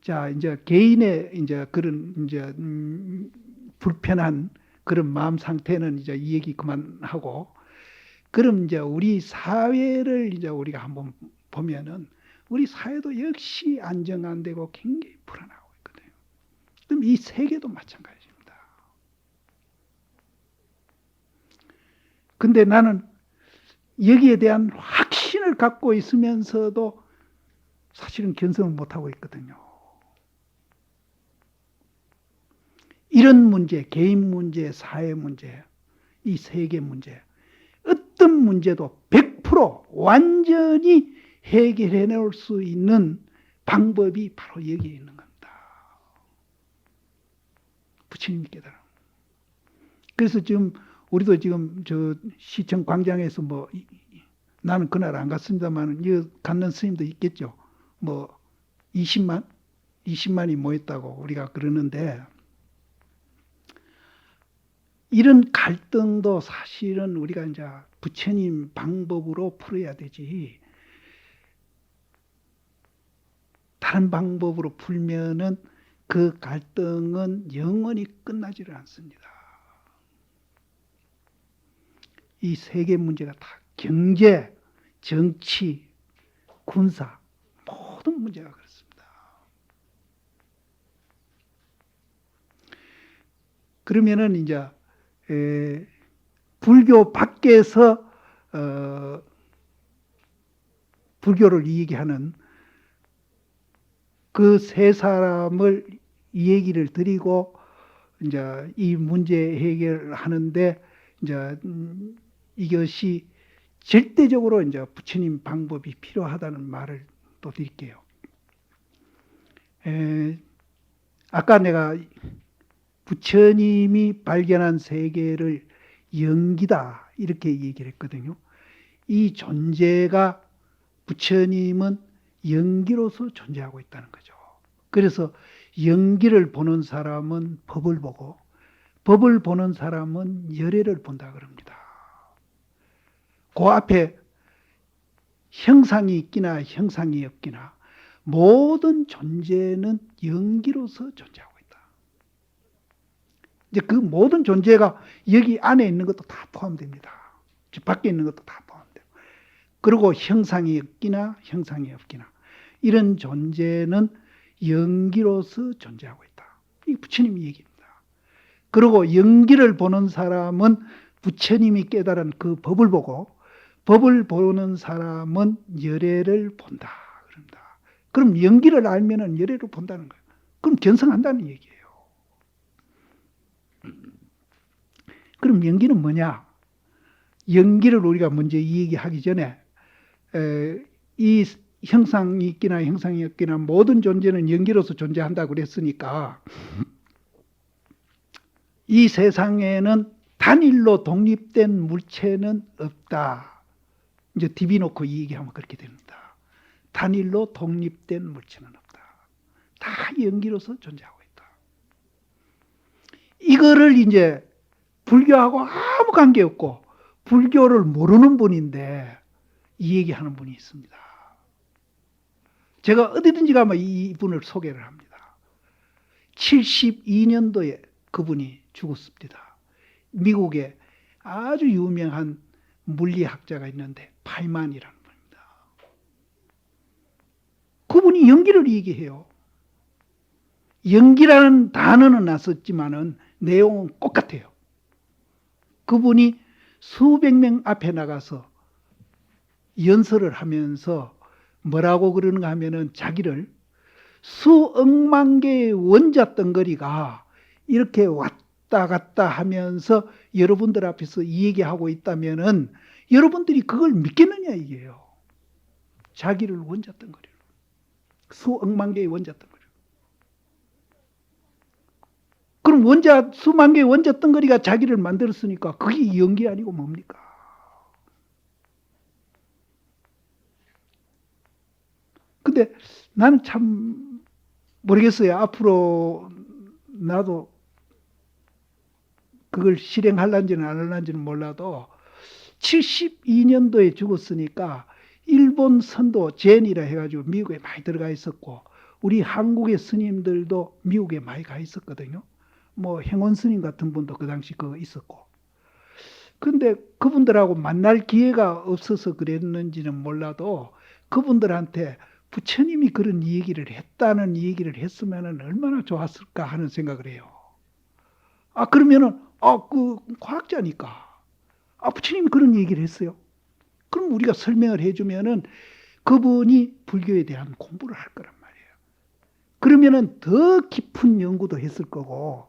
자, 이제 개인의 이제 그런 이제 불편한 그런 마음 상태는 이제 이 얘기 그만하고, 그럼 이제 우리 사회를 이제 우리가 한번 보면은 우리 사회도 역시 안정 안 되고 굉장히 불안하고 있거든요. 그럼 이 세계도 마찬가지입니다. 근데 나는 여기에 대한 확신을 갖고 있으면서도 사실은 견성을 못하고 있거든요. 이런 문제, 개인 문제, 사회 문제, 이 세계 문제, 어떤 문제도 100% 완전히 해결해 놓을 수 있는 방법이 바로 여기에 있는 겁니다. 부처님이 깨달아. 그래서 지금 우리도 지금 저 시청 광장에서 뭐 나는 그날 안 갔습니다만 이 갖는 스님도 있겠죠. 뭐 20만이 모였다고 우리가 그러는데, 이런 갈등도 사실은 우리가 이제 부처님 방법으로 풀어야 되지, 다른 방법으로 풀면은 그 갈등은 영원히 끝나지를 않습니다. 이 세계 문제가 다 경제, 정치, 군사 모든 문제가 그렇습니다. 그러면은 이제 불교 밖에서 불교를 얘기하는 그 세 사람을 이 얘기를 드리고 이제 이 문제 해결하는데 이제 이것이 절대적으로 이제 부처님 방법이 필요하다는 말을 또 드릴게요. 아까 내가 부처님이 발견한 세계를 영기다 이렇게 얘기를 했거든요. 이 존재가, 부처님은 영기로서 존재하고 있다는 거죠. 그래서 영기를 보는 사람은 법을 보고, 법을 보는 사람은 열애를 본다 그럽니다. 그 앞에 형상이 있기나 형상이 없기나 모든 존재는 영기로서 존재하고 있다. 이제 그 모든 존재가 여기 안에 있는 것도 다 포함됩니다. 밖에 있는 것도 다 포함돼요. 그리고 형상이 있기나 형상이 없기나 이런 존재는 영기로서 존재하고 있다. 이 부처님이 얘기입니다. 그리고 영기를 보는 사람은 부처님이 깨달은 그 법을 보고, 법을 보는 사람은 열애를 본다 그런다. 그럼 영기를 알면은 열애를 본다는 거예요. 그럼 견성한다는 얘기예요. 그럼 영기는 뭐냐? 영기를 우리가 먼저 이 얘기하기 전에 이 형상이 있기나 형상이 없기나 모든 존재는 영기로서 존재한다고 그랬으니까 이 세상에는 단일로 독립된 물체는 없다. 이제 디비 놓고 이 얘기하면 그렇게 됩니다. 단일로 독립된 물체는 없다. 다 영기로서 존재하고 있다. 이거를 이제 불교하고 아무 관계없고 불교를 모르는 분인데 이 얘기하는 분이 있습니다. 제가 어디든지 가면 이분을 소개를 합니다. 72년도에 그분이 죽었습니다. 미국에 아주 유명한 물리학자가 있는데 파이만이라는 분입니다. 그분이 연기를 얘기해요. 연기라는 단어는 놨었지만은 내용은 똑같아요. 그분이 수백 명 앞에 나가서 연설을 하면서 뭐라고 그러는가 하면은 자기를 수억만 개의 원자 덩어리가 이렇게 왔다 갔다 하면서 여러분들 앞에서 이 얘기하고 있다면은 여러분들이 그걸 믿겠느냐 이게요. 자기를 원자 덩어리로, 수억만 개의 원자 덩어리. 그럼 수만 개의 원자 덩어리가 자기를 만들었으니까 그게 연기 아니고 뭡니까? 근데 나는 참 모르겠어요. 앞으로 나도 그걸 실행할란지는 안 할란지는 몰라도 72년도에 죽었으니까 일본 선도 젠이라 해가지고 미국에 많이 들어가 있었고 우리 한국의 스님들도 미국에 많이 가 있었거든요. 뭐 행원 스님 같은 분도 그 당시 그 있었고. 근데 그분들하고 만날 기회가 없어서 그랬는지는 몰라도 그분들한테 부처님이 그런 얘기를 했다는 얘기를 했으면 얼마나 좋았을까 하는 생각을 해요. 그러면은, 그 과학자니까. 부처님이 그런 얘기를 했어요. 그럼 우리가 설명을 해주면은 그분이 불교에 대한 공부를 할 거란 말이에요. 그러면은 더 깊은 연구도 했을 거고,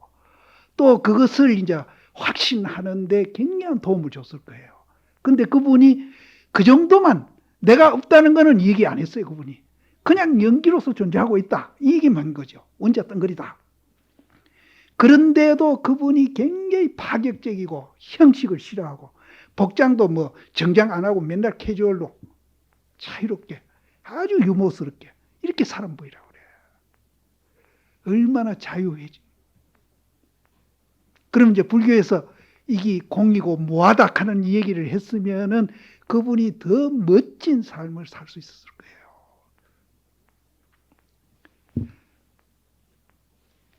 또 그것을 이제 확신하는데 굉장한 도움을 줬을 거예요. 근데 그분이 그 정도만, 내가 없다는 거는 얘기 안 했어요, 그분이. 그냥 연기로서 존재하고 있다. 이 얘기만 한 거죠. 원자 덩거리다. 그런데도 그분이 굉장히 파격적이고 형식을 싫어하고 복장도 뭐 정장 안 하고 맨날 캐주얼로 자유롭게 아주 유머스럽게 이렇게 사람 보이라고 그래요. 얼마나 자유해지. 그럼 이제 불교에서 이게 공이고 무하다 하는 얘기를 했으면은 그분이 더 멋진 삶을 살 수 있었을 거예요.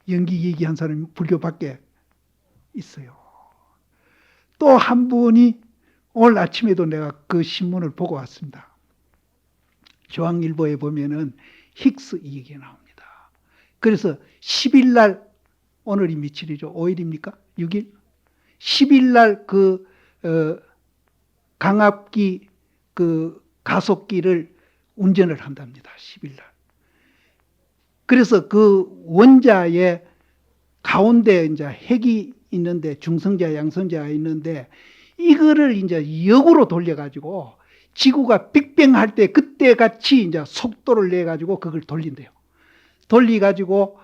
연기 얘기한 사람이 불교밖에 있어요. 또 한 분이 오늘 아침에도 내가 그 신문을 보고 왔습니다. 중앙일보에 보면은 힉스 이 얘기가 나옵니다. 그래서 10일 날, 오늘이 며칠이죠? 5일입니까? 6일? 10일 날 강압기 가속기를 운전을 한답니다. 10일 날. 그래서 그 원자의 가운데 이제 핵이 있는데 중성자, 양성자가 있는데 이거를 이제 역으로 돌려가지고 지구가 빅뱅 할 때 그때 같이 이제 속도를 내가지고 그걸 돌린대요. 돌려가지고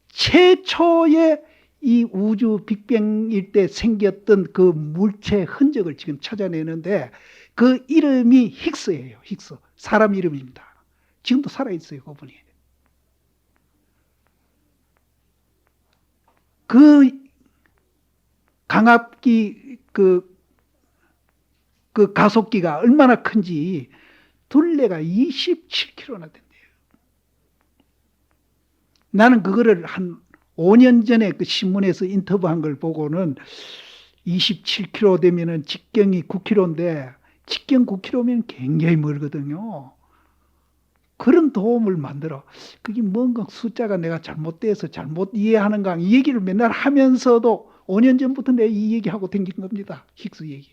최초의 이 우주 빅뱅일 때 생겼던 그 물체 흔적을 지금 찾아내는데 그 이름이 힉스예요. 힉스. 사람 이름입니다. 지금도 살아있어요, 그분이. 그 강압기 그 가속기가 얼마나 큰지 둘레가 27km나 된대요. 나는 그거를 한 5년 전에 그 신문에서 인터뷰한 걸 보고는 27km 되면은 직경이 9km인데 직경 9km면 굉장히 멀거든요. 그런 도움을 만들어. 그게 뭔가 숫자가 내가 잘못돼서 잘못 이해하는가 이 얘기를 맨날 하면서도 5년 전부터 내가 이 얘기하고 댕긴 겁니다. 힉스 얘기.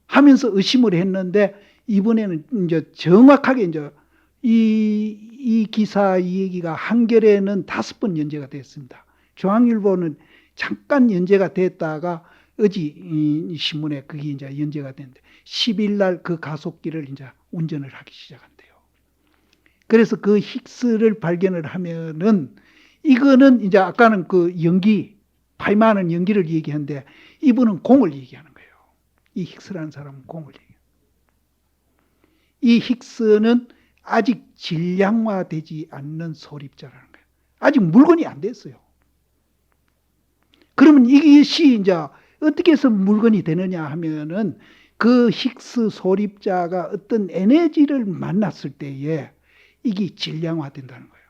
하면서 의심을 했는데 이번에는 이제 정확하게 이제 이 기사 이 얘기가 한겨레는 5번 연재가 됐습니다. 중앙일보는 잠깐 연재가 됐다가 어제 이 신문에 그게 이제 연재가 됐는데 10일 날 그 가속기를 이제 운전을 하기 시작한대요. 그래서 그 힉스를 발견을 하면은 이거는 이제 아까는 그 연기, 파이마는 연기를 얘기하는데 이분은 공을 얘기하는 거예요. 이 힉스라는 사람은 공을 얘기해요. 이 힉스는 아직 질량화되지 않는 소립자라는 거예요. 아직 물건이 안 됐어요. 그러면 이것이 이제 어떻게 해서 물건이 되느냐 하면은 그 힉스 소립자가 어떤 에너지를 만났을 때에 이게 질량화된다는 거예요.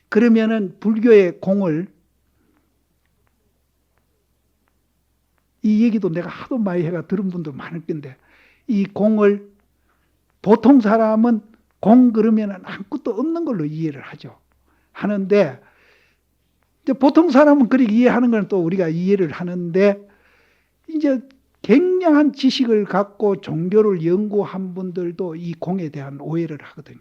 그러면은 불교의 공을 이 얘기도 내가 하도 많이 해가 들은 분도 많을 건데 이 공을 보통 사람은 공 그러면은 아무것도 없는 걸로 이해를 하죠. 하는데 보통 사람은 그렇게 이해하는 건 또 우리가 이해를 하는데 이제 굉장한 지식을 갖고 종교를 연구한 분들도 이 공에 대한 오해를 하거든요.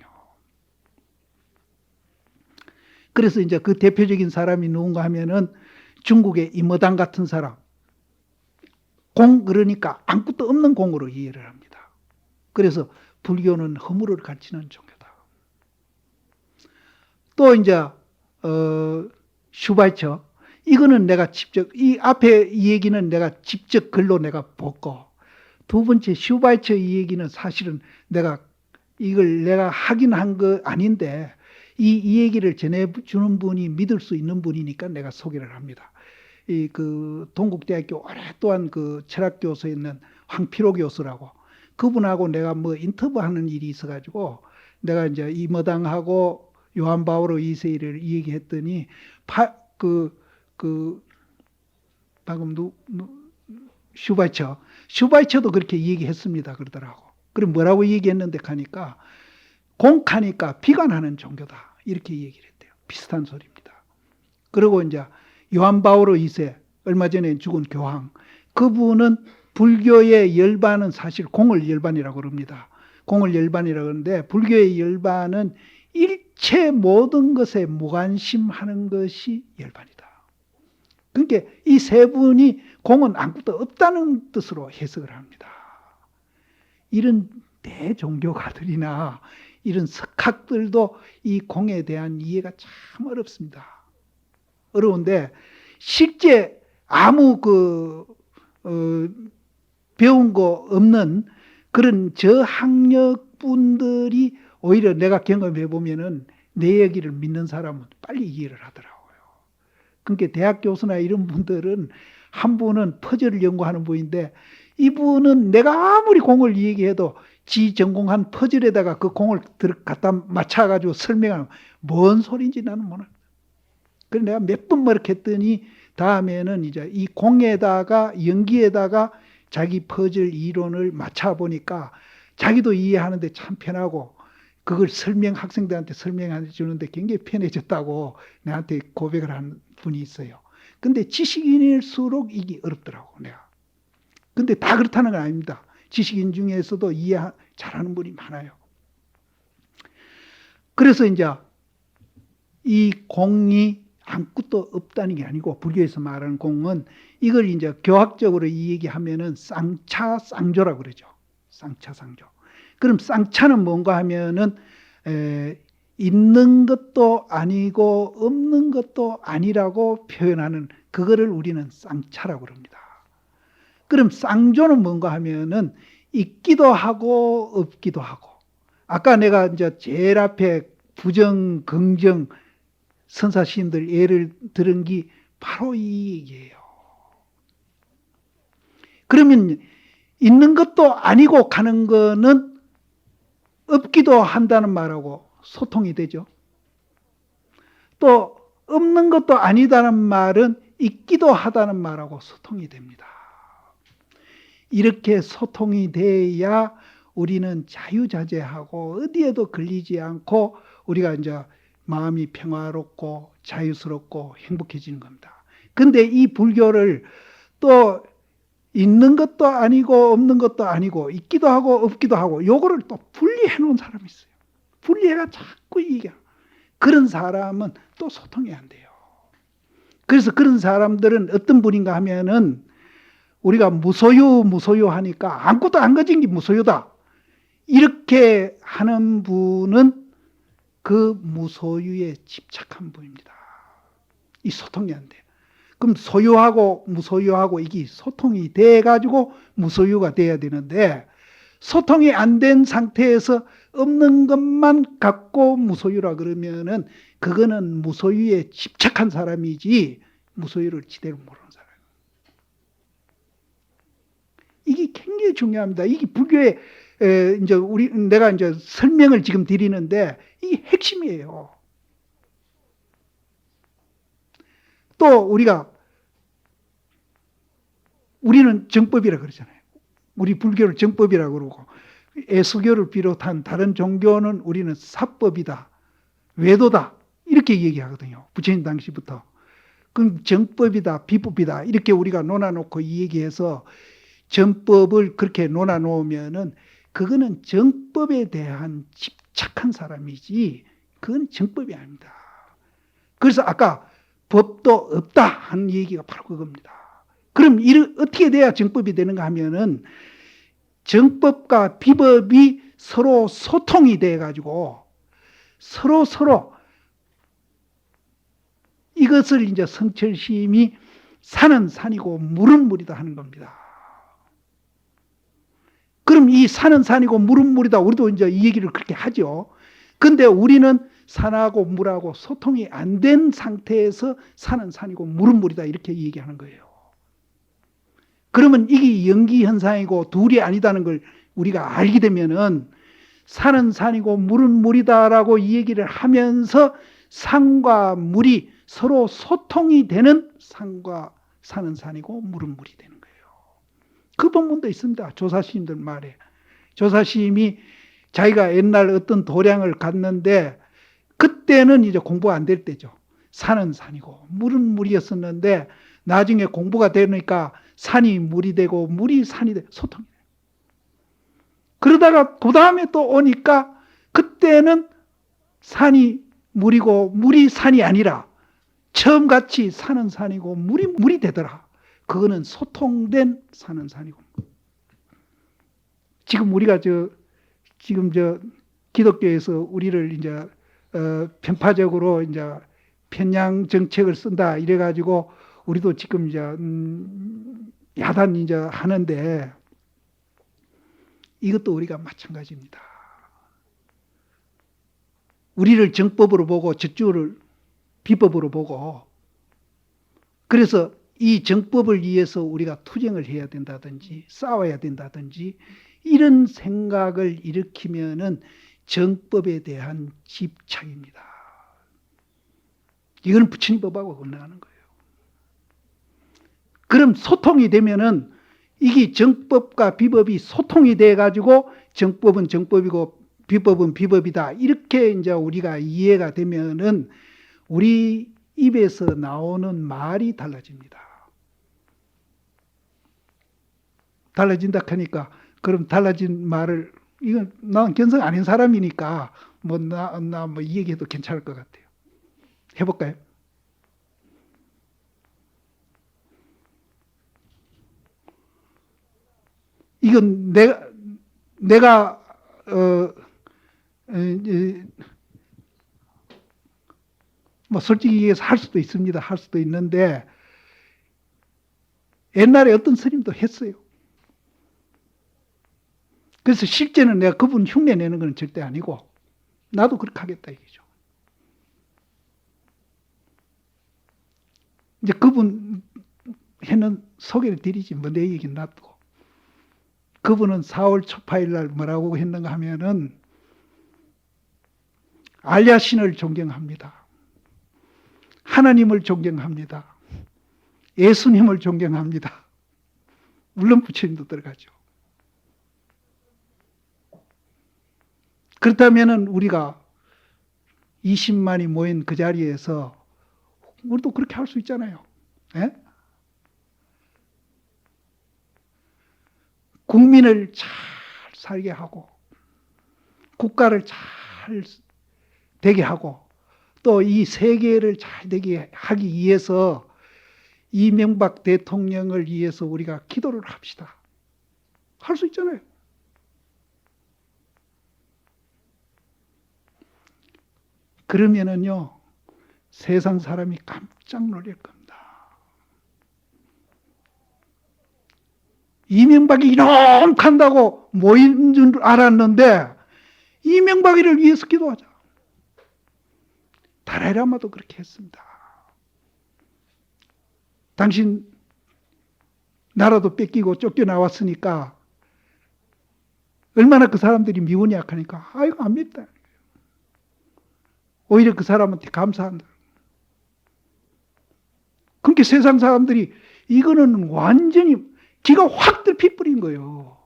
그래서 이제 그 대표적인 사람이 누군가 하면은 중국의 임어당 같은 사람. 공 그러니까 아무것도 없는 공으로 이해를 합니다. 그래서 불교는 허물을 가르치는 종교다. 또 이제 슈바이처 이거는 내가 직접 이 앞에 이 얘기는 내가 직접 글로 내가 봤고 두 번째 슈바이처 이 얘기는 사실은 내가 이걸 내가 하긴 한 거 아닌데 이 얘기를 전해주는 분이 믿을 수 있는 분이니까 내가 소개를 합니다. 이 그 동국대학교 오랫동안 그 철학 교수에 있는 황필호 교수라고 그분하고 내가 뭐 인터뷰하는 일이 있어가지고 내가 이제 임어당하고 요한 바오로 2세를 얘기했더니 방금 슈바이처도 그렇게 얘기했습니다 그러더라고. 그럼 뭐라고 얘기했는데 하니까 공하니까 비관하는 종교다 이렇게 얘기를 했대요. 비슷한 소리입니다. 그리고 이제 요한 바오로 2세 얼마 전에 죽은 교황, 그분은 불교의 열반은 사실 공을 열반이라고 그럽니다. 공을 열반이라고 그러는데 불교의 열반은 일체 모든 것에 무관심하는 것이 열반이다. 그러니까 이 세 분이 공은 아무것도 없다는 뜻으로 해석을 합니다. 이런 대종교가들이나 이런 석학들도 이 공에 대한 이해가 참 어렵습니다. 어려운데 실제 아무 배운 거 없는 그런 저학력 분들이 오히려 내가 경험해 보면은 내 얘기를 믿는 사람은 빨리 이해를 하더라고요. 그러니까 대학 교수나 이런 분들은 한 분은 퍼즐을 연구하는 분인데 이분은 내가 아무리 공을 얘기해도 지 전공한 퍼즐에다가 그 공을 갖다 맞춰가지고 설명하면 뭔 소리인지 나는 모르겠어요. 그래서 내가 몇 번 머쓱했더니 다음에는 이제 이 공에다가 연기에다가 자기 퍼즐 이론을 맞춰보니까 자기도 이해하는데 참 편하고 그걸 학생들한테 설명해 주는데 굉장히 편해졌다고 나한테 고백을 한 분이 있어요. 근데 지식인일수록 이게 어렵더라고, 내가. 근데 다 그렇다는 건 아닙니다. 지식인 중에서도 이해 잘하는 분이 많아요. 그래서 이제 이 공이 아무것도 없다는 게 아니고 불교에서 말하는 공은 이걸 이제 교학적으로 얘기하면은 쌍차쌍조라고 그러죠. 쌍차쌍조. 그럼 쌍차는 뭔가 하면은 있는 것도 아니고 없는 것도 아니라고 표현하는 그거를 우리는 쌍차라고 그럽니다. 그럼 쌍조는 뭔가 하면은 있기도 하고 없기도 하고. 아까 내가 이제 제일 앞에 부정, 긍정 선사 시인들 예를 들은 게 바로 이 얘기예요. 그러면 있는 것도 아니고 가는 거는 없기도 한다는 말하고 소통이 되죠. 또 없는 것도 아니다는 말은 있기도 하다는 말하고 소통이 됩니다. 이렇게 소통이 돼야 우리는 자유자재하고 어디에도 걸리지 않고 우리가 이제 마음이 평화롭고 자유스럽고 행복해지는 겁니다. 근데 이 불교를 또 있는 것도 아니고 없는 것도 아니고 있기도 하고 없기도 하고 요거를 또 분리해 놓은 사람이 있어요. 분리해가 자꾸 얘기해. 그런 사람은 또 소통이 안 돼요. 그래서 그런 사람들은 어떤 분인가 하면은 우리가 무소유 하니까 아무것도 안 가진 게 무소유다. 이렇게 하는 분은 그 무소유에 집착한 분입니다. 이 소통이 안 돼요. 그럼 소유하고 무소유하고 이게 소통이 돼가지고 무소유가 돼야 되는데 소통이 안 된 상태에서 없는 것만 갖고 무소유라 그러면은 그거는 무소유에 집착한 사람이지 무소유를 제대로 모르는 사람. 이게 굉장히 중요합니다. 이게 불교의 이제 내가 이제 설명을 지금 드리는데 이게 핵심이에요. 또 우리는 정법이라 그러잖아요. 우리 불교를 정법이라고 그러고 에수교를 비롯한 다른 종교는 우리는 사법이다, 외도다 이렇게 얘기하거든요. 부처님 당시부터. 그럼 정법이다, 비법이다 이렇게 우리가 논아놓고 이 얘기해서 정법을 그렇게 논아놓으면은 그거는 정법에 대한 집착한 사람이지 그건 정법이 아닙니다. 그래서 아까 법도 없다 하는 얘기가 바로 그겁니다. 그럼 어떻게 돼야 정법이 되는가 하면은 정법과 비법이 서로 소통이 돼가지고 서로 이것을 이제 성철심이 산은 산이고 물은 물이다 하는 겁니다. 그럼 이 산은 산이고 물은 물이다. 우리도 이제 이 얘기를 그렇게 하죠. 근데 우리는 산하고 물하고 소통이 안 된 상태에서 산은 산이고 물은 물이다. 이렇게 얘기하는 거예요. 그러면 이게 연기현상이고 둘이 아니다는 걸 우리가 알게 되면은 산은 산이고 물은 물이다라고 이 얘기를 하면서 산과 물이 서로 소통이 되는 산은 산이고 물은 물이 되는 거예요. 그 본문도 있습니다. 조사시님들 말에. 조사시님이 자기가 옛날 어떤 도량을 갔는데 그때는 이제 공부가 안 될 때죠. 산은 산이고 물은 물이었었는데 나중에 공부가 되니까 산이 물이 되고 물이 산이 되고 소통이 돼요. 그러다가 그 다음에 또 오니까 그때는 산이 물이고 물이 산이 아니라 처음 같이 산은 산이고 물이 물이 되더라. 그거는 소통된 산은 산이고. 지금 우리가 지금 기독교에서 우리를 이제 편파적으로 이제 편향 정책을 쓴다 이래가지고 우리도 지금 이제 야단 이제 하는데 이것도 우리가 마찬가지입니다. 우리를 정법으로 보고 저쪽을 비법으로 보고 그래서 이 정법을 위해서 우리가 투쟁을 해야 된다든지 싸워야 된다든지 이런 생각을 일으키면은 정법에 대한 집착입니다. 이건 부처님 법하고 건너가는 거예요. 그럼 소통이 되면은 이게 정법과 비법이 소통이 돼 가지고 정법은 정법이고 비법은 비법이다. 이렇게 이제 우리가 이해가 되면은 우리 입에서 나오는 말이 달라집니다. 달라진다 하니까 그럼 달라진 말을 이건 난 견성 아닌 사람이니까 뭐 이 얘기해도 괜찮을 것 같아요. 해볼까요? 이건 내가 뭐 솔직히 얘기해서 할 수도 있습니다. 할 수도 있는데 옛날에 어떤 스님도 했어요. 그래서 실제는 내가 그분 흉내 내는 건 절대 아니고 나도 그렇게 하겠다 이거죠. 이제 그분 해는 소개를 드리지 뭐 내 얘기는 놔두고 그분은 4월 초파일 날 뭐라고 했는가 하면은 알야신을 존경합니다. 하나님을 존경합니다. 예수님을 존경합니다. 물론 부처님도 들어가죠. 그렇다면 우리가 20만이 모인 그 자리에서 우리도 그렇게 할 수 있잖아요. 에? 국민을 잘 살게 하고 국가를 잘 되게 하고 또 이 세계를 잘 되게 하기 위해서 이명박 대통령을 위해서 우리가 기도를 합시다. 할 수 있잖아요. 그러면은요, 세상 사람이 깜짝 놀랄 겁니다. 이명박이 이놈 한다고 모인 줄 알았는데 이명박이를 위해서 기도하자. 달라이라마도 그렇게 했습니다. 당신 나라도 뺏기고 쫓겨나왔으니까 얼마나 그 사람들이 미운이 약하니까 아이고 안 밉다. 오히려 그 사람한테 감사한다. 그러니까 세상 사람들이 이거는 완전히 기가 확 들피뿌린 거예요.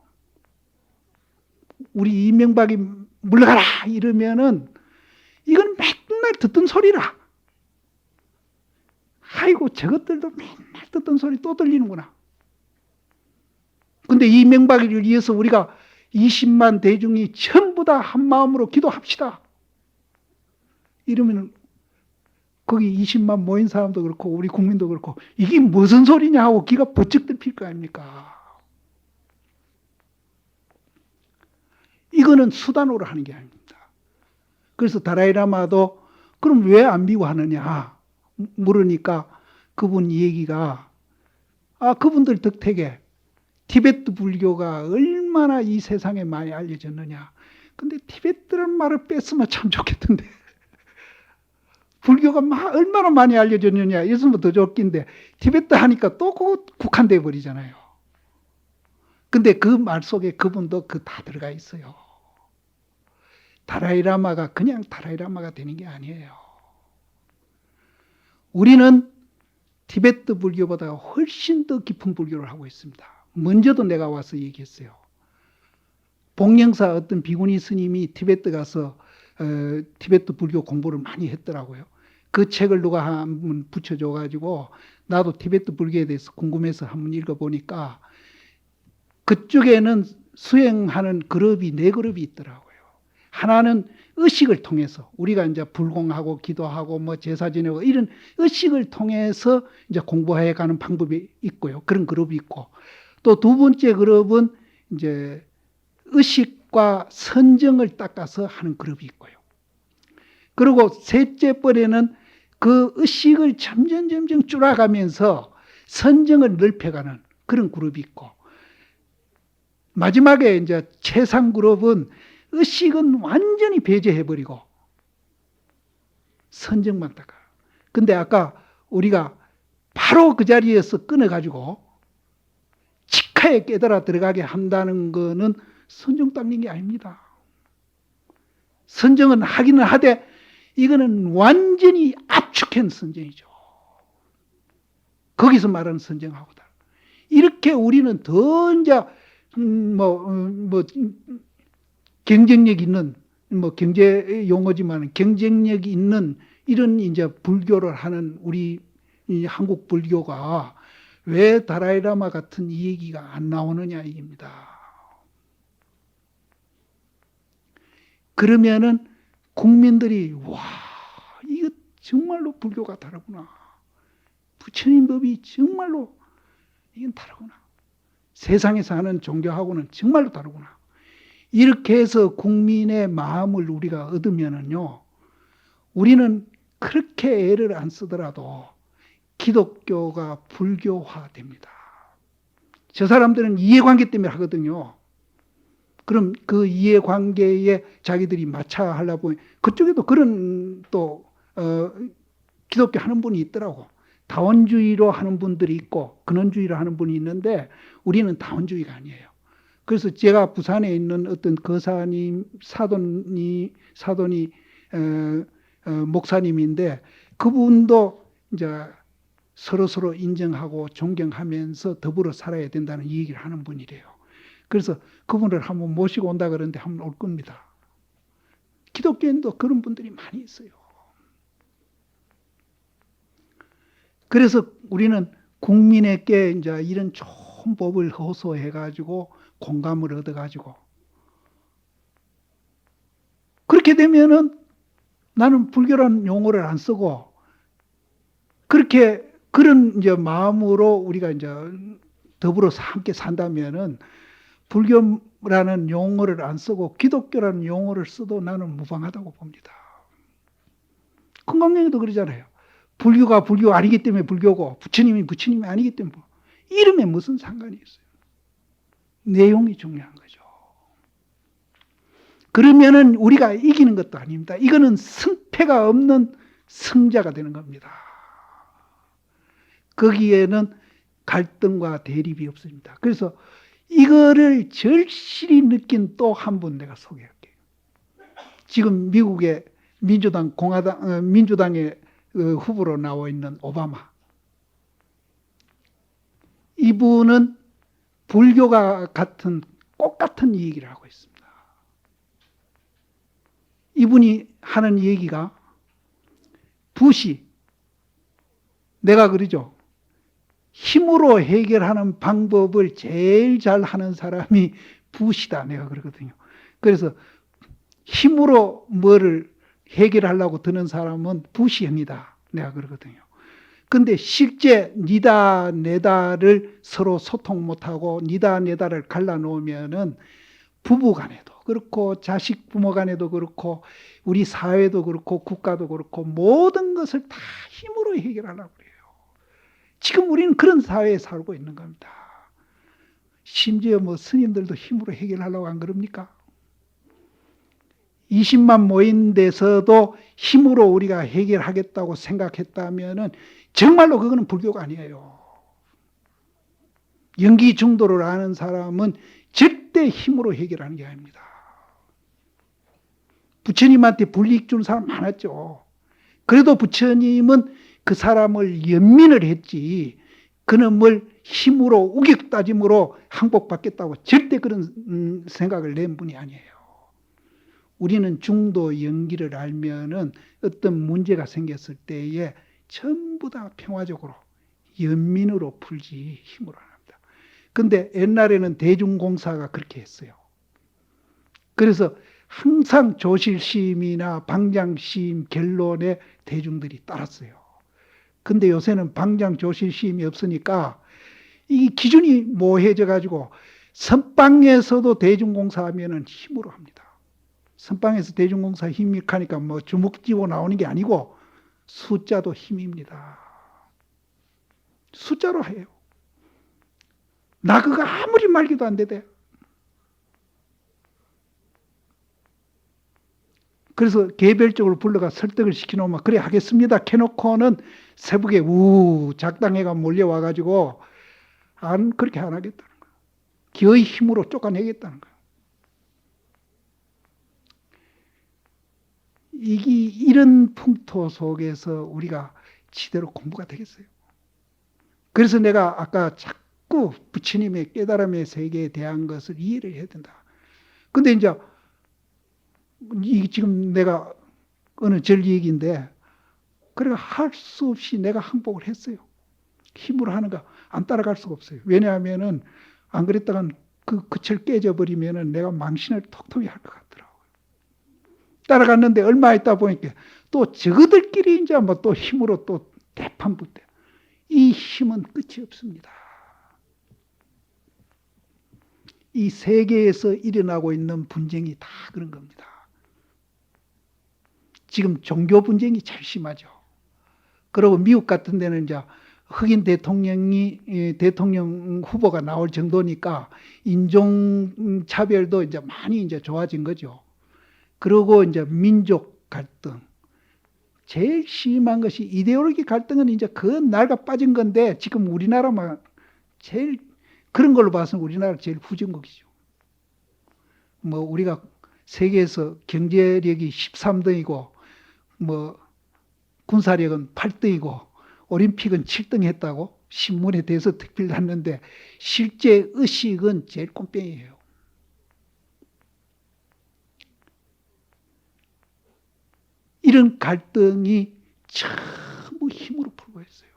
우리 이명박이 물러가라 이러면은 이건 맨날 듣던 소리라. 아이고 저것들도 맨날 듣던 소리 또 들리는구나. 근데 이명박이를 위해서 우리가 20만 대중이 전부 다 한 마음으로 기도합시다. 이러면 거기 20만 모인 사람도 그렇고 우리 국민도 그렇고 이게 무슨 소리냐 하고 기가 번쩍 들필 거 아닙니까? 이거는 수단으로 하는 게 아닙니다. 그래서 달라이라마도 그럼 왜 안 미워하느냐 물으니까 그분 얘기가 그분들 덕택에 티베트 불교가 얼마나 이 세상에 많이 알려졌느냐. 근데 티베트란 말을 뺐으면 참 좋겠던데. 불교가 얼마나 많이 알려졌느냐. 있으면 더 좋긴데 티베트 하니까 또 국한돼 버리잖아요. 근데 그 말 속에 그분도 다 들어가 있어요. 달라이라마가 그냥 달라이라마가 되는 게 아니에요. 우리는 티베트 불교보다 훨씬 더 깊은 불교를 하고 있습니다. 먼저도 내가 와서 얘기했어요. 복령사 어떤 비구니 스님이 티베트 가서 티베트 불교 공부를 많이 했더라고요. 그 책을 누가 한번 붙여줘가지고 나도 티베트 불교에 대해서 궁금해서 한번 읽어보니까 그쪽에는 수행하는 그룹이 4그룹이 있더라고요. 하나는 의식을 통해서 우리가 이제 불공하고 기도하고 뭐 제사 지내고 이런 의식을 통해서 이제 공부해 가는 방법이 있고요. 그런 그룹이 있고 또 두 번째 그룹은 이제 의식과 선정을 닦아서 하는 그룹이 있고요. 그리고 셋째 번에는 그 의식을 점점 줄여가면서 선정을 넓혀가는 그런 그룹이 있고 마지막에 이제 최상 그룹은 의식은 완전히 배제해버리고 선정만 닦아. 근데 아까 우리가 바로 그 자리에서 끊어가지고 직하에 깨달아 들어가게 한다는 거는 선정 닦는 게 아닙니다. 선정은 하기는 하되 이거는 완전히 압축한 선정이죠. 거기서 말하는 선정하고 다르다. 이렇게 우리는 더 이제 경쟁력 있는 경제 용어지만 경쟁력 있는 이런 이제 불교를 하는 우리 이 한국 불교가 왜 달라이라마 같은 이 얘기가 안 나오느냐 이겁니다. 그러면은 국민들이 와 이거 정말로 불교가 다르구나. 부처님 법이 정말로 이건 다르구나. 세상에서 하는 종교하고는 정말로 다르구나. 이렇게 해서 국민의 마음을 우리가 얻으면은요, 우리는 그렇게 애를 안 쓰더라도 기독교가 불교화됩니다. 저 사람들은 이해관계 때문에 하거든요. 그럼 그 이해관계에 자기들이 마차하려고 그쪽에도 그런 또 기독교 하는 분이 있더라고. 다원주의로 하는 분들이 있고 근원주의로 하는 분이 있는데 우리는 다원주의가 아니에요. 그래서 제가 부산에 있는 어떤 거사님 사돈이 목사님인데 그분도 이제 서로 인정하고 존경하면서 더불어 살아야 된다는 얘기를 하는 분이래요. 그래서 그분을 한번 모시고 온다 그러는데 한번 올 겁니다. 기독교인도 그런 분들이 많이 있어요. 그래서 우리는 국민에게 이제 이런 좋은 법을 호소해가지고 공감을 얻어가지고 그렇게 되면은 나는 불교라는 용어를 안 쓰고 그렇게 그런 이제 마음으로 우리가 이제 더불어 함께 산다면은 불교라는 용어를 안 쓰고 기독교라는 용어를 써도 나는 무방하다고 봅니다. 금강경에도 그러잖아요. 불교가 불교 아니기 때문에 불교고 부처님이 부처님이 아니기 때문에 이름에 무슨 상관이 있어요. 내용이 중요한 거죠. 그러면은 우리가 이기는 것도 아닙니다. 이거는 승패가 없는 승자가 되는 겁니다. 거기에는 갈등과 대립이 없습니다. 그래서 이거를 절실히 느낀 또 한 분 내가 소개할게요. 지금 미국의 민주당의 후보로 나와 있는 오바마. 이분은 불교가 같은 똑같은 얘기를 하고 있습니다. 이분이 하는 얘기가 부시, 내가 그러죠. 힘으로 해결하는 방법을 제일 잘 하는 사람이 부시다. 내가 그러거든요. 그래서 힘으로 뭐를 해결하려고 드는 사람은 부시형이다. 내가 그러거든요. 근데 실제 니다 내다를 서로 소통 못하고 니다 내다를 갈라놓으면은 부부 간에도 그렇고 자식 부모 간에도 그렇고 우리 사회도 그렇고 국가도 그렇고 모든 것을 다 힘으로 해결하려고 그래요. 지금 우리는 그런 사회에 살고 있는 겁니다. 심지어 뭐 스님들도 힘으로 해결하려고 안 그럽니까? 20만 모인 데서도 힘으로 우리가 해결하겠다고 생각했다면은 정말로 그거는 불교가 아니에요. 연기 중도를 아는 사람은 절대 힘으로 해결하는 게 아닙니다. 부처님한테 불이익 주는 사람 많았죠. 그래도 부처님은 그 사람을 연민을 했지 그놈을 힘으로 우격다짐으로 항복받겠다고 절대 그런 생각을 낸 분이 아니에요. 우리는 중도 연기를 알면은 어떤 문제가 생겼을 때에 전부 다 평화적으로 연민으로 풀지 힘으로 안 합니다. 근데 옛날에는 대중공사가 그렇게 했어요. 그래서 항상 조실시임이나 방장시임 결론에 대중들이 따랐어요. 근데 요새는 방장 조실시임이 없으니까 이 기준이 모호해져 가지고 선방에서도 대중공사 하면은 힘으로 합니다. 선방에서 대중공사 힘이 하니까 뭐 주먹 쥐고 나오는 게 아니고 숫자도 힘입니다. 숫자로 해요. 나그가 아무리 말기도 안 되대. 그래서 개별적으로 불러가 설득을 시켜놓으면 그래 하겠습니다. 해놓고는 새벽에 작당회가 몰려와가지고 그렇게 안 하겠다는 거예요. 기어의 힘으로 쫓아내겠다는 거예요. 이런 풍토 속에서 우리가 지대로 공부가 되겠어요. 그래서 내가 아까 자꾸 부처님의 깨달음의 세계에 대한 것을 이해를 해야 된다. 근데 이제 지금 내가 어느 절 얘기인데 그래가 할 수 없이 내가 항복을 했어요. 힘으로 하는 거 안 따라갈 수가 없어요. 왜냐하면은 안 그랬다간 그 철 깨져버리면은 내가 망신을 톡톡히 할 것 같더라고요. 따라갔는데 얼마 있다 보니까 또 저거들끼리 이제 뭐 또 힘으로 또 대판붙대. 이 힘은 끝이 없습니다. 이 세계에서 일어나고 있는 분쟁이 다 그런 겁니다. 지금 종교 분쟁이 제일 심하죠. 그리고 미국 같은 데는 이제 흑인 대통령 후보가 나올 정도니까 인종 차별도 이제 많이 이제 좋아진 거죠. 그리고 이제 민족 갈등. 제일 심한 것이 이데올로기 갈등은 이제 그 날가 빠진 건데 지금 우리나라만 제일 그런 걸로 봐서는 우리나라가 제일 후진국이죠. 뭐 우리가 세계에서 경제력이 13등이고 뭐 군사력은 8등이고 올림픽은 7등 했다고 신문에 대해서 특필 났는데 실제 의식은 제일 꼼병이에요. 이런 갈등이 전부 힘으로 풀고 있어요.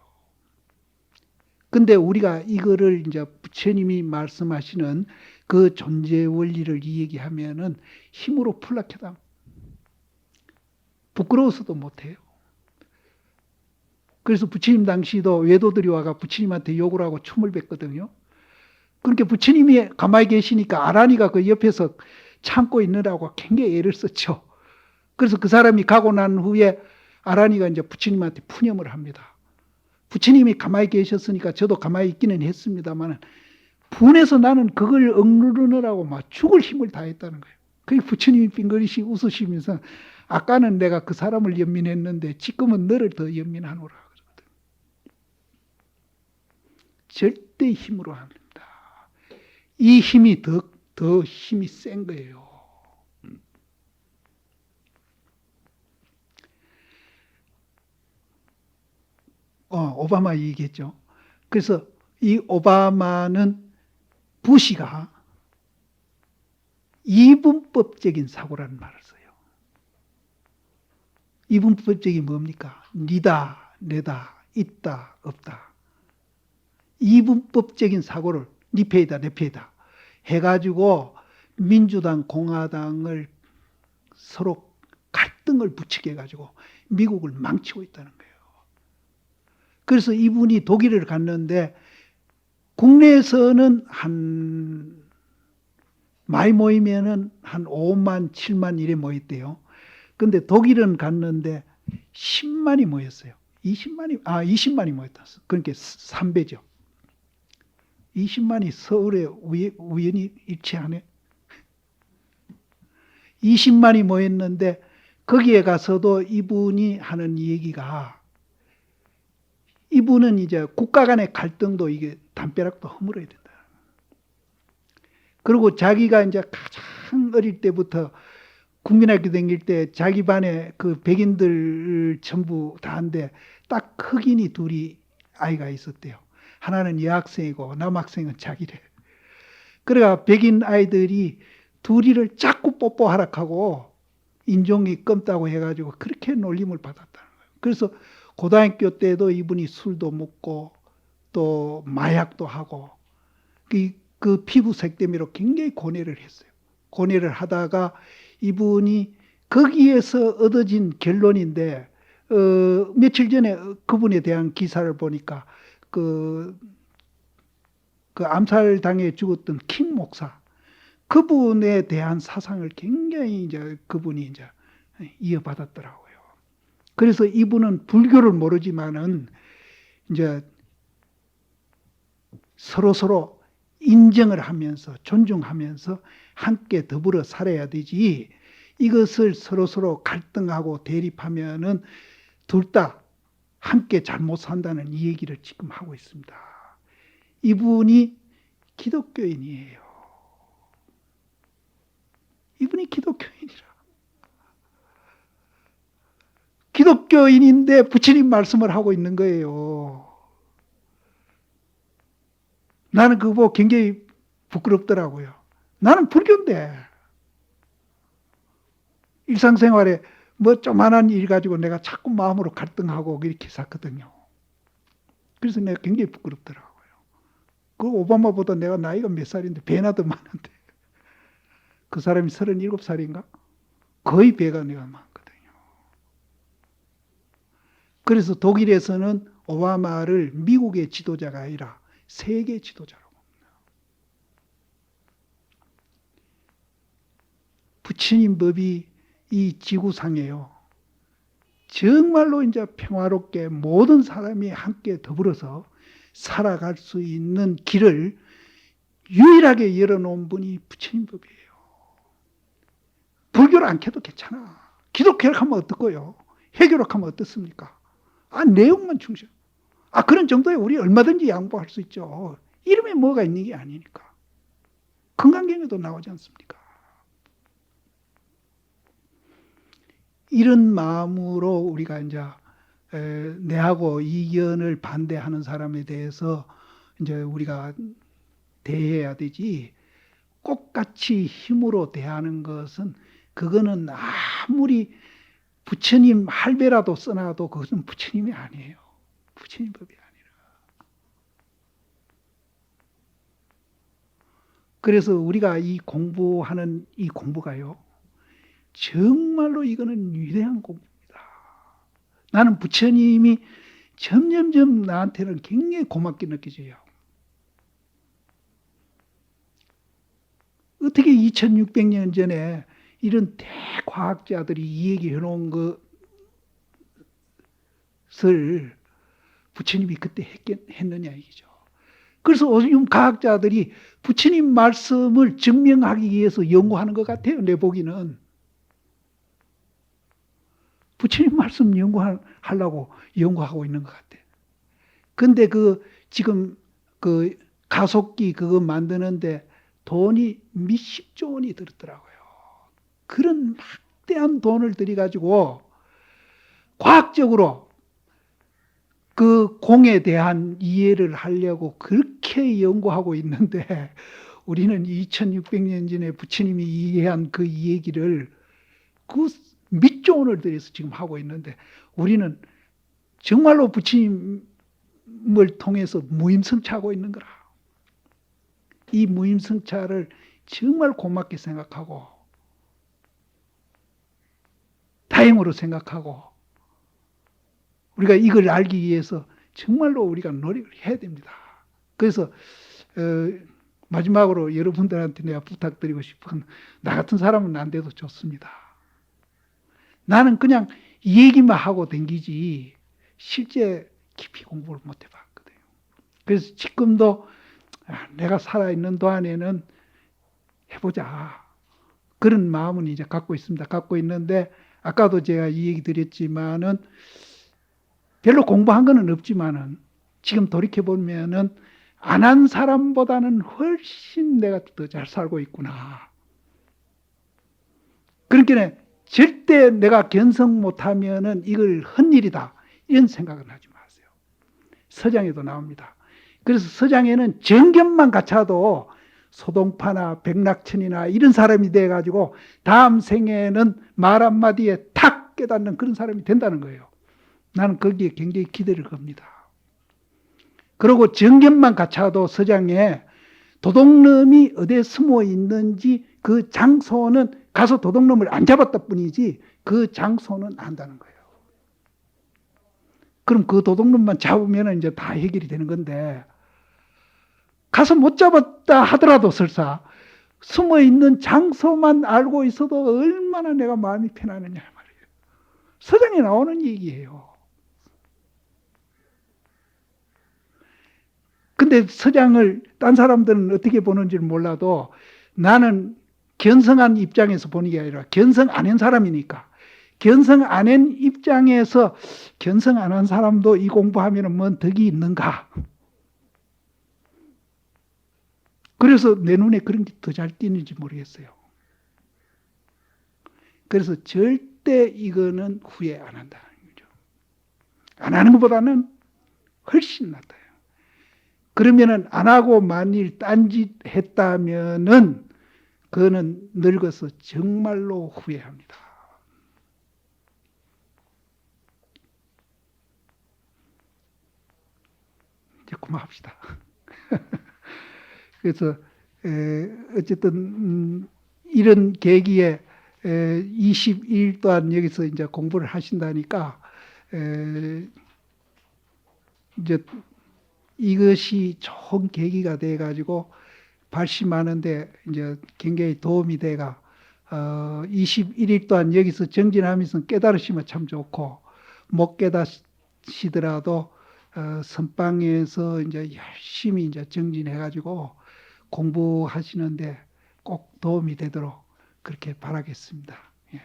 근데 우리가 이거를 이제 부처님이 말씀하시는 그 존재 원리를 이야기하면은 힘으로 풀락해다 부끄러워서도 못해요. 그래서 부처님 당시도 외도들이 와가 부처님한테 욕을 하고 춤을 뱉거든요. 그러니까 부처님이 가만히 계시니까 아란이가 그 옆에서 참고 있느라고 굉장히 애를 썼죠. 그래서 그 사람이 가고 난 후에 아란이가 이제 부처님한테 푸념을 합니다. 부처님이 가만히 계셨으니까 저도 가만히 있기는 했습니다만 분해서 나는 그걸 억누르느라고 막 죽을 힘을 다했다는 거예요. 그 부처님이 빙그리시 웃으시면서 아까는 내가 그 사람을 연민했는데 지금은 너를 더 연민하노라 그러거든. 절대 힘으로 합니다. 이 힘이 더 힘이 센 거예요. 오바마 얘기했죠. 그래서 이 오바마는 부시가 이분법적인 사고라는 말을 써요. 이분법적이 뭡니까? 니다, 내다, 있다, 없다. 이분법적인 사고를 니 패이다, 내 패이다 해가지고 민주당, 공화당을 서로 갈등을 부추겨 해가지고 미국을 망치고 있다는 거예요. 그래서 이분이 독일을 갔는데 국내에서는 많이 모이면은 한 5만, 7만 이래 모였대요. 근데 독일은 갔는데 10만이 모였어요. 20만이 모였다. 그러니까 3배죠. 20만이 서울에 우연히 일치하네. 20만이 모였는데 거기에 가서도 이분이 하는 얘기가 이분은 이제 국가 간의 갈등도 이게 담벼락도 허물어야 된다. 그리고 자기가 이제 가장 어릴 때부터 국민학교 다닐 때 자기 반에 그 백인들 전부 다 한데 딱 흑인이 둘이 아이가 있었대요. 하나는 여학생이고 남학생은 자기래. 그래가 백인 아이들이 둘이를 자꾸 뽀뽀하락하고 인종이 검다고 해가지고 그렇게 놀림을 받았다는 거예요. 그래서 고등학교 때도 이분이 술도 먹고 또 마약도 하고 그 피부색 때문에 굉장히 고뇌를 했어요. 고뇌를 하다가 이분이 거기에서 얻어진 결론인데 며칠 전에 그분에 대한 기사를 보니까 그, 그 암살당해 죽었던 킹 목사 그분에 대한 사상을 굉장히 이제 그분이 이제 이어받았더라고요. 그래서 이분은 불교를 모르지만은 이제 서로 인정을 하면서 존중하면서 함께 더불어 살아야 되지 이것을 서로 갈등하고 대립하면은 둘 다 함께 잘못 산다는 이 얘기를 지금 하고 있습니다. 이분이 기독교인이에요. 이분이 기독교인이라. 기독교인인데 부처님 말씀을 하고 있는 거예요. 나는 그거 보고 굉장히 부끄럽더라고요. 나는 불교인데 일상생활에 뭐 조만한 일 가지고 내가 자꾸 마음으로 갈등하고 이렇게 샀거든요. 그래서 내가 굉장히 부끄럽더라고요. 그 오바마보다 내가 나이가 몇 살인데 배나 더 많은데 그 사람이 37살인가? 거의 배가 내가 많거든요. 그래서 독일에서는 오바마를 미국의 지도자가 아니라 세계 지도자라고 합니다. 부처님 법이 이 지구상에요. 정말로 이제 평화롭게 모든 사람이 함께 더불어서 살아갈 수 있는 길을 유일하게 열어놓은 분이 부처님 법이에요. 불교를 안 켜도 괜찮아. 기독교를 하면 어떻고요? 해교를 하면 어떻습니까? 내용만 충실. 그런 정도에 우리 얼마든지 양보할 수 있죠. 이름에 뭐가 있는 게 아니니까. 건강경에도 나오지 않습니까? 이런 마음으로 우리가 이제 내하고 이견을 반대하는 사람에 대해서 이제 우리가 대해야 되지. 똑같이 힘으로 대하는 것은 그거는 아무리 부처님 할배라도 써놔도 그것은 부처님이 아니에요. 부처님 법이 아니라. 그래서 우리가 이 공부하는 이 공부가요. 정말로 이거는 위대한 공부입니다. 나는 부처님이 점점점 나한테는 굉장히 고맙게 느껴져요. 어떻게 2600년 전에 이런 대과학자들이 이 얘기 해놓은 것을 부처님이 그때 했느냐 이거죠. 그래서 요즘 과학자들이 부처님 말씀을 증명하기 위해서 연구하는 것 같아요. 내 보기는. 부처님 말씀 연구하려고 연구하고 있는 것 같아요. 근데 지금 가속기 그거 만드는데 돈이 몇십조 원이 들었더라고요. 그런 막대한 돈을 들여가지고 과학적으로 그 공에 대한 이해를 하려고 그렇게 연구하고 있는데 우리는 2600년 전에 부처님이 이해한 그 얘기를 그 몇조 원을 들여서 지금 하고 있는데 우리는 정말로 부처님을 통해서 무임승차하고 있는 거라. 이 무임승차를 정말 고맙게 생각하고 다행으로 생각하고 우리가 이걸 알기 위해서 정말로 우리가 노력을 해야 됩니다. 그래서 마지막으로 여러분들한테 내가 부탁드리고 싶은 나 같은 사람은 안 돼도 좋습니다. 나는 그냥 얘기만 하고 댕기지 실제 깊이 공부를 못 해봤거든요. 그래서 지금도 내가 살아있는 동안에는 해보자. 그런 마음은 이제 갖고 있습니다. 갖고 있는데 아까도 제가 이 얘기 드렸지만은 별로 공부한 거는 없지만은 지금 돌이켜보면은 안 한 사람보다는 훨씬 내가 더 잘 살고 있구나. 그러니까 절대 내가 견성 못하면은 이걸 헛일이다 이런 생각은 하지 마세요. 서장에도 나옵니다. 그래서 서장에는 정견만 갖춰도 소동파나 백낙천이나 이런 사람이 돼가지고 다음 생에는 말 한마디에 탁 깨닫는 그런 사람이 된다는 거예요. 나는 거기에 굉장히 기대를 겁니다. 그리고 정견만 갖춰도 서장에 도둑놈이 어디에 숨어 있는지 그 장소는 가서 도둑놈을 안 잡았다 뿐이지 그 장소는 안다는 거예요. 그럼 그 도둑놈만 잡으면 이제 다 해결이 되는 건데 가서 못 잡았다 하더라도 설사 숨어 있는 장소만 알고 있어도 얼마나 내가 마음이 편하느냐 말이에요. 서장에 나오는 얘기예요. 근데 서장을 딴 사람들은 어떻게 보는지는 몰라도 나는 견성한 입장에서 보는 게 아니라 견성 안 한 사람이니까 견성 안 한 입장에서 견성 안 한 사람도 이 공부하면 뭔 덕이 있는가? 그래서 내 눈에 그런 게 더 잘 띄는지 모르겠어요. 그래서 절대 이거는 후회 안 한다는 거죠. 안 하는 것보다는 훨씬 낫다. 그러면은 안 하고 만일 딴짓 했다면은 그거는 늙어서 정말로 후회합니다. 이제 그만합시다. 그래서 어쨌든 이런 계기에 22일 동안 여기서 이제 공부를 하신다니까 이제 이것이 좋은 계기가 돼 가지고 발심하는데 이제 굉장히 도움이 돼가 21일 동안 여기서 정진하면서 깨달으시면 참 좋고 못 깨닫시더라도 선방에서 이제 열심히 이제 정진해 가지고 공부하시는데 꼭 도움이 되도록 그렇게 바라겠습니다. 예.